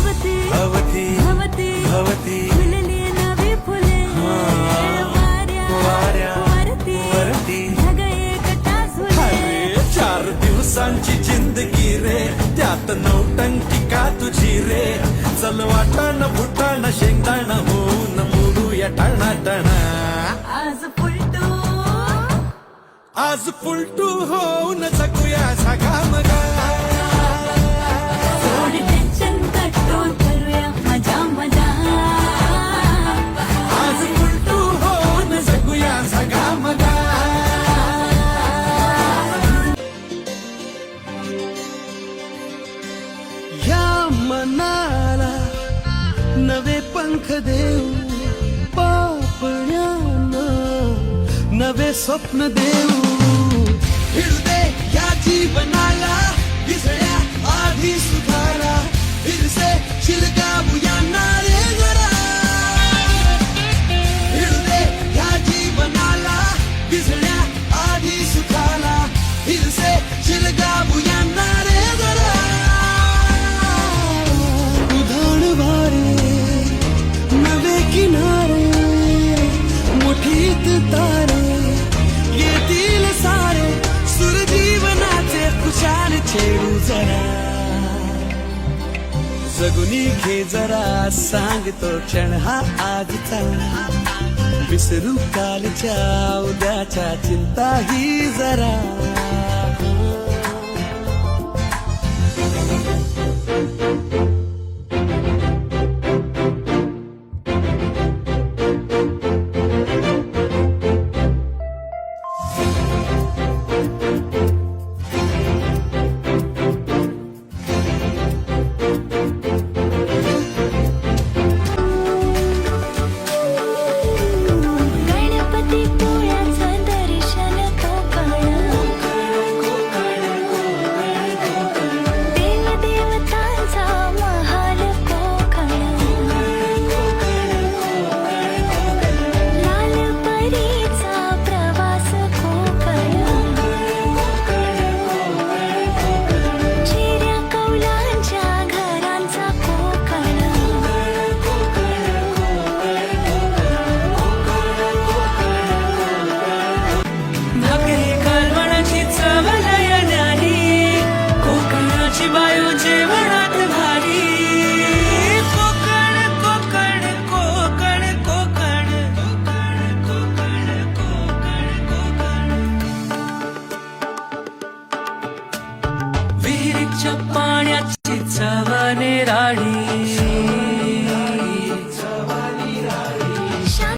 भवती भवती भवती भवती फुलली नवी फुले वाऱ्या वरती ढग एकटा झुले. अरे 4 दिवसांची जिंदगी रे त्यात नौटंकी का तुझी रे चल वाटाण फुटाण शेंगदाण होऊन मोडूया टणा आज पुलटू होऊन जगूया सगामगा. सोड टेन्शन कट्टून करूया मजा मजा. आज पुलटू होऊन जगूया सगामगा. या मनाला नवे पंख देऊ पापण्यानं नवे स्वप्न देऊ. फिरदे या जीवनाला विसळ्या आधी सुखाला फिरसे शिलगावूया रे जरा. फिरदे या जीवनाला विसळ्या आधी सुखाला फिरसे शिलगावूया रे जरा. उधाण वारे नवे किनारे मुठीत तारे येतील सारे सुरजीवनाचे खुशाल छेडू जरा. जगुनी घे जरा सांगतो क्षण हा आजचा विसरू कालच्या उद्याच्या चिंता ही जरा. गणपती पोळ्याचं दर्शन देवदेवतांचा महाल कोकण. लाल परीचा प्रवास कोकण. चिऱ्या कौलांच्या घरांचा कोकण. भाकरी कालवणाची चव नयनारी कोकणाची बायो जेवणात भारी. कोकण कोकण कोकण कोकण कोकण कोकण कोकण कोकण. विहिरीच्या पाण्याची चव निराळी